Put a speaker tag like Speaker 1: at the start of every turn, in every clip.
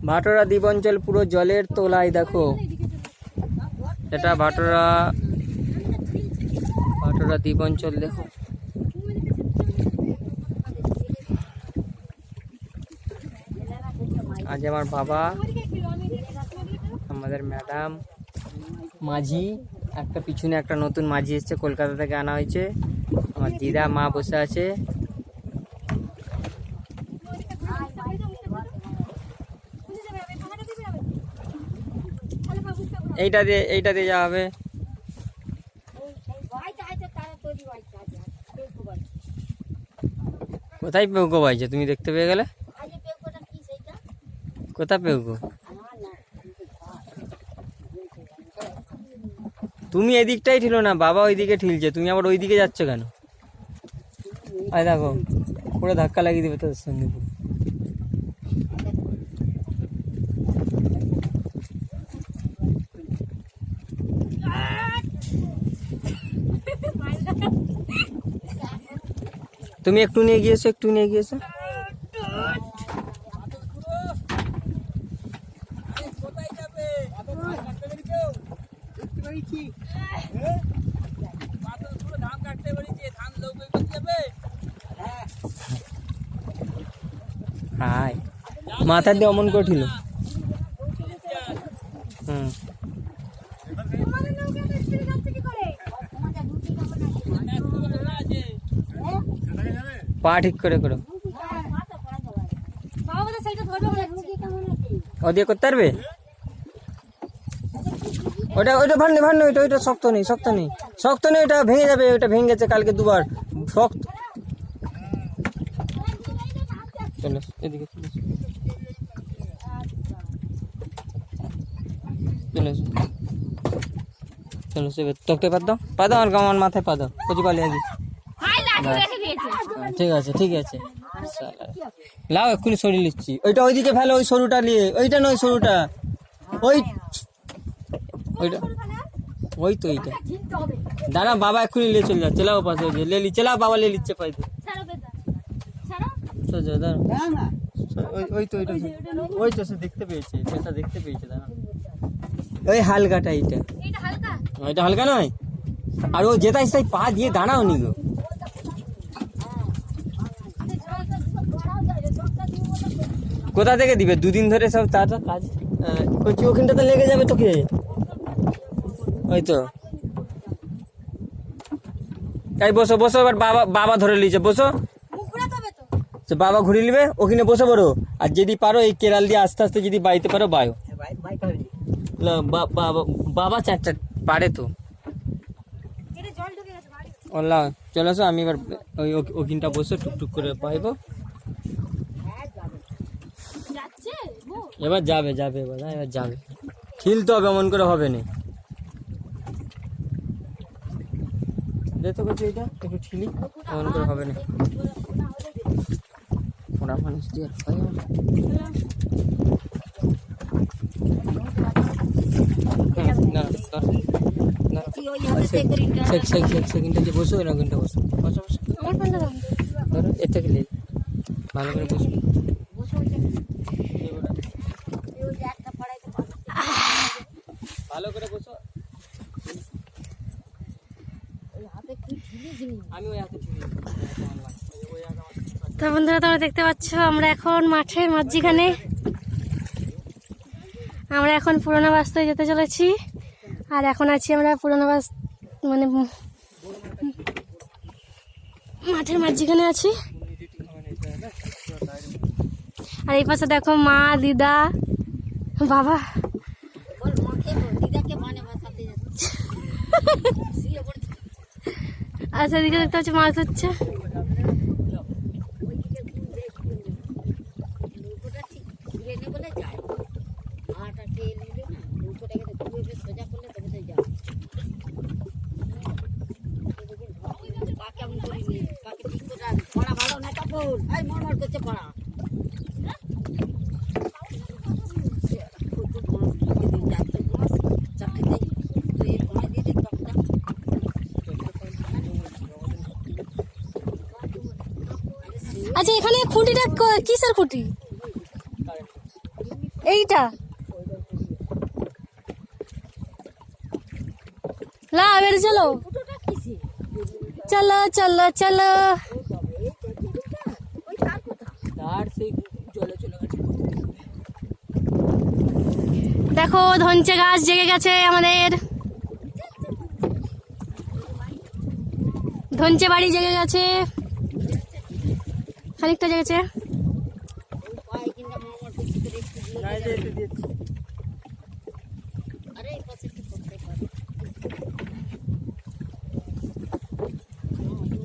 Speaker 1: ভাটোরা দ্বীপ অঞ্চল পুরো জলের তলায়। দেখো এটা ভাটোরা দ্বীপ অঞ্চল। দেখো আজ আমার বাবা, আমাদের ম্যাডাম, মাঝি, একটা পিছনে একটা নতুন মাঝি এসছে, কলকাতা থেকে আনা হয়েছে। আমার দিদা, মা বসে আছে। এইটা দিয়ে যাওয়া হবে। কোথায় পেউকো বাইছে তুমি দেখতে পেয়ে গেলে? কোথা পেউকো? তুমি এদিকটাই ঠিলো না, বাবা ওইদিকে ঠিলছে, তুমি আবার ওইদিকে যাচ্ছ কেন? আয় দেখো পুরো ধাক্কা লাগিয়ে দেবে তোর সঙ্গে। তুমি একটু নিয়ে গিয়েছো, একটু নিয়ে গিয়েছো। হাই মাথা দিয়ে অমন কঠিল। পা ঠিক করে করো। ও দিয়ে করতে পারবে? ওইটা ভান্নে ওইটা শক্ত নেই, ওইটা ভেঙে যাবে। ওইটা ভেঙে গেছে কালকে দুবার। শক্ত। চলো এদিকে চলো সে তোকে পা দাও আমার মাথায় পা দাও। কচি পালি আগে। ঠিক আছে লাও, এক্ষুনি সরিয়ে নিচ্ছি। ওইটা ওইদিকে ফেলো, ওই সরুটা নিয়ে। ওইটা নয়, সরুটা ওইটা দাঁড়া, বাবা এক্ষুনি নিয়ে চলে যাচ্ছে। লাও পাশে লেলি চালাও, বাবা লে নিচ্ছে পাইতে। ওই তো সে দেখতে পেয়েছে, সেটা দেখতে পেয়েছে। দাঁড়া, ওই হালকাটা ওইটা হালকা নয়। আর ও যেটাই তাই পা দিয়ে দাঁড়াও নি গো। কোথা থেকে দিবে? দুদিন ধরে সব তার কাজ করছি, ওখানটাতে লেগে যাবে তোকে। ওই তো তাই বসো এবার। বাবা ধরে লিছে, বসো। বাবা ঘুরিয়ে নিবে, ওখানে বসে পড়ো। আর যদি পারো এই কেরাল দিয়ে আস্তে আস্তে যদি বাইতে পারো বায়ো। বাবা চারটা পারে তো। চলে আসো, আমি এবার ওই ওখানটা বসে টুকটুক করে পাইবো। এবার যাবে এবার যাবে। ঠিলতে হবে, এমন করে হবে না। দেখতে পাচ্ছি এটা একটু ঠিলি, এমন করে হবে না। ওরা মানুষ দিয়ে সেকেন্ডটা যে বসো, ওই রকমটা বসো। ধরো এর থেকে ভালো করে বসো। ভালো করে বসো।
Speaker 2: তো বন্ধুরা তোমরা দেখতে পাচ্ছ আমরা এখন মাঠের মাঝখানে। আমরা এখন পুরোনো বাস্তবে যেতে চলেছি। আর এখন আছি আমরা পুরোনো মানে মাঠের মাঝখানে আছি। আর এই পাশে দেখো মা, দিদা, বাবা। আচ্ছা এদিকে দেখতে পাচ্ছি মাছ হচ্ছে। আচ্ছা এখানে খুঁটিটা কিসের খুঁটি? এইটা লা বের চলো চলো চলো চলো।
Speaker 1: তার সেই জলে চলে গেছে।
Speaker 2: দেখো ধনচে গাছ জেগে গেছে আমাদের, ধনচে বাড়ি জেগে গেছে, খানিকটা জেগেছে।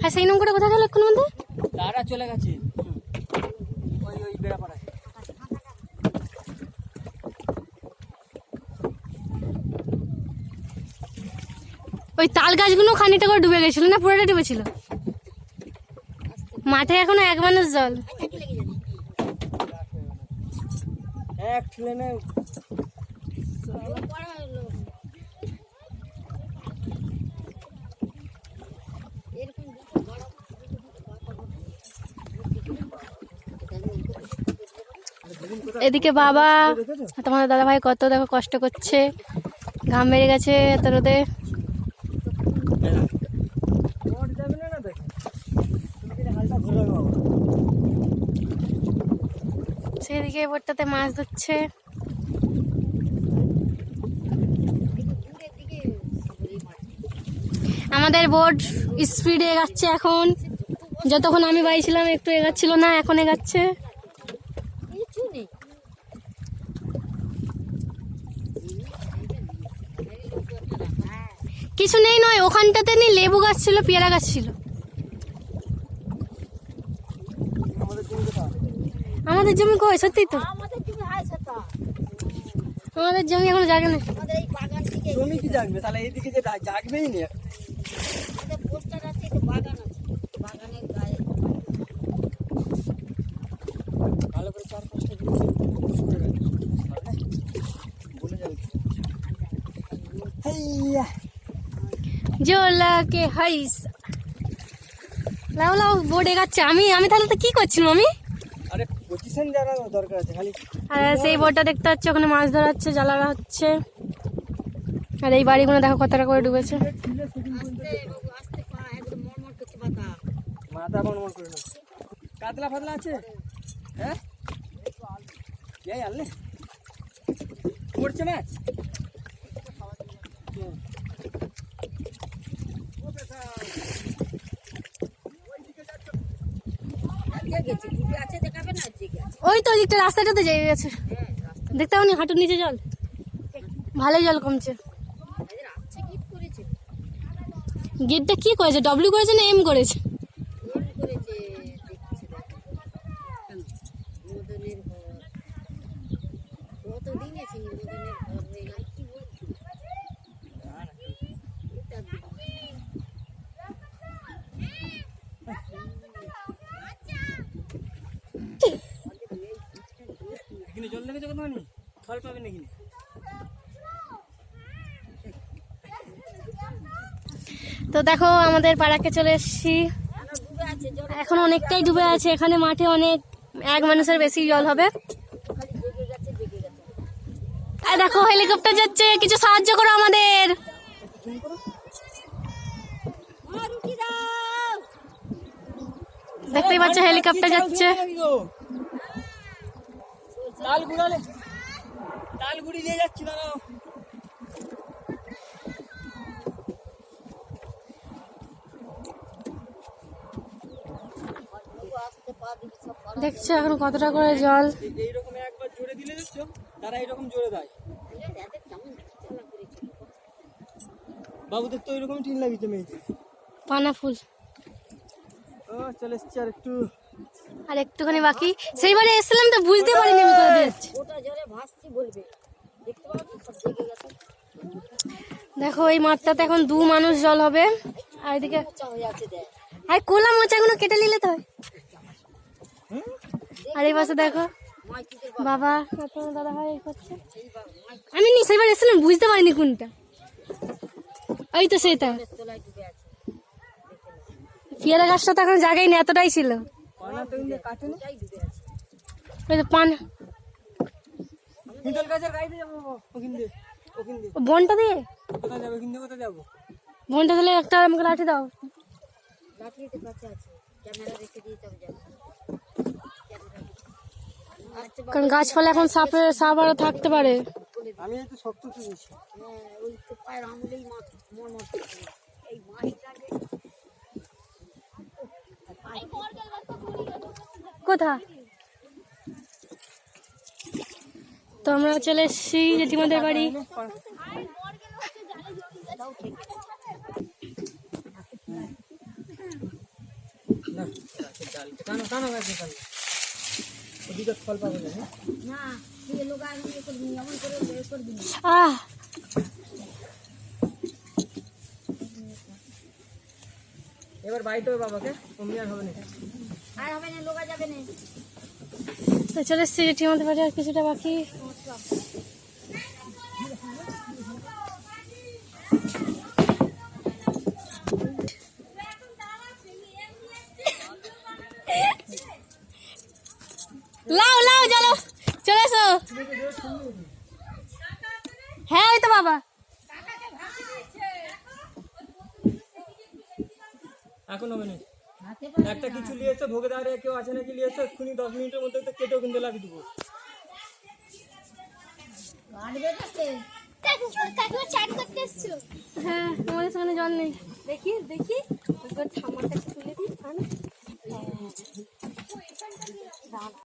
Speaker 2: হ্যাঁ সেই নৌকাটা কোথায় গেল এখন মধ্যে?
Speaker 1: তারা চলে গেছে ওই ওই বেড়াপাড়ায়।
Speaker 2: ওই তাল গাছগুলো খানিকটা করে ডুবে গেছিল না, পুরোটা ডুবেছিল। মাঠে এখনো এক মানুষ জল।
Speaker 1: এক ট্রেনে
Speaker 2: এদিকে বাবা তোমাদের দাদা ভাই কত দেখো কষ্ট করছে, ঘাম বেড়ে গেছে এত রোদে। সেদিকে বোটটাতে মাছ ধরছে। আমাদের বোট স্পিডে এগাচ্ছে এখন, যতক্ষণ আমি বাড়ি ছিলাম একটু এগাচ্ছিল না, এখন এগাচ্ছে। কিছু নেই নয়, ওখানটাতে নেই লেবু গাছ ছিল, পেয়ারা গাছ ছিল। আমাদের জমি কই? সত্যি তো আমাদের জমি এখন জাগে না।
Speaker 1: জমি কি জাগবে তাহলে? এইদিকে যে জাগবেই না। ভালো করে 4-5টা জিনিস বলে যাবে। হেইয়া
Speaker 2: জোলা কে হাইস লাও লাও বোর্ড এগাচ্ছে। আমি তাহলে তো কি করছিলাম আমি?
Speaker 1: আরে পজিশন জানা দরকার আছে খালি।
Speaker 2: আর সেই বোর্ডটা দেখতে পাচ্ছ, ওখানে মাছ ধরা হচ্ছে, জ্বালানো হচ্ছে। আর এই বাড়িগুলো দেখো কতটা করে ডুবেছে।
Speaker 1: মাথা বনমন করে না। কাতলা ফাতলা আছে? হ্যাঁ এই আনলে পড়ছে মাছ।
Speaker 2: ওই তো ওইদিকটা রাস্তাটাতে জেগে গেছে, দেখতে পাবনি হাঁটুর নিচে জল, ভালোই জল কমছে। গেটটা কি করেছে? ডব্লিউ করেছে না এম করেছে?
Speaker 1: জল লেগেছে কতখানি? ফল পাবে নাকি?
Speaker 2: তো দেখো আমাদের পাড়াকে চলে এসেছি, এখন অনেকটাই ডুবে আছে। এখানে মাঠে অনেক, এক মানুষের বেশি জল হবে। আর দেখো হেলিকপ্টার যাচ্ছে, কিছু সাহায্য করো আমাদের। দেখতেই পাচ্ছ হেলিকপ্টার যাচ্ছে।
Speaker 1: তালগুড়ি নিয়ে যাচ্ছি দাঁড়াও।
Speaker 2: দেখছো এখন কতটা করে জল।
Speaker 1: এইরকম একবার জোরে দিলে দেখছো তারা এরকম জোরে দেয়। বাবুদের তো এরকম টিন লাগিয়েছে মেয়েদের।
Speaker 2: পানা ফুল
Speaker 1: ও চলে এসছি আর একটু,
Speaker 2: আর একটুখানি বাকি। সেইবারে এসেছিলাম তো বুঝতে পারিনি আমি কোথা দিয়ে যাচ্ছি। দেখো এই মাঠটাতে এখন 2 মানুষ জল হবে। আর এদিকে আর কোলা মোচাগুলো কেটে নিলে তো হয়। আর এই পাশে দেখো বাবা দাদা ভাই করছে। আমি নি সেইবার এসেছিলাম বুঝতে পারিনি কোনটা। ওই তো সেটা পেয়ারা গাছটা তো এখন জায়গায় না, এতটাই ছিল। ওই তো পান
Speaker 1: হিন্দল গাছের গাড়িতে যাবো ওখান দিয়ে
Speaker 2: বনটা দিয়ে
Speaker 1: কোথায় যাবো ওখান দিয়ে কোথায় যাবো
Speaker 2: বনটা দিলে একটা আমাকে লাঠি দাও।
Speaker 3: লাঠিতে কাছে আছে, ক্যামেরা রেখে দিয়ে তবে যাবো।
Speaker 2: কারণ গাছপালা এখন সাপ আরো থাকতে পারে।
Speaker 1: আমি একটু শক্ত তুলেছি
Speaker 3: হ্যাঁ, ওই তো পায়ের আঙুলেই মর এই মাছটাকে
Speaker 2: কোথা তো আমরা চলে এসেছি জেঠিমাদের বাড়ি।
Speaker 1: টানো গাছে টানো ওদিকে ফল পাবো না
Speaker 3: না, তুই লোক আগে ইয়ে করবি, এমন করে বের করবি না।
Speaker 2: আহ
Speaker 1: এবার বাড়িতে হবে বাবাকে অমনি আর হবে না
Speaker 3: আর হবে না, লোকা যাবে না।
Speaker 2: তো চলে এসেছি জেঠিমাদের বাড়ি, আর কিছুটা বাকি। লাও লাও চলো চলে এসো। হ্যাঁ ওই তো বাবা।
Speaker 1: এখন হবে না একটা কিছু নিয়েছে ভোগে দাঁড়িয়ে কেউ আছে নাকি নিয়েছে এক্ষুনি 10 মিনিটের মধ্যে তো কেটেও কিন্তু লাগিয়ে দেবো
Speaker 2: হ্যাঁ তোমাদের সামনে জল নেই। দেখি দেখি ঠাম্মার কাছে তুলে দিই।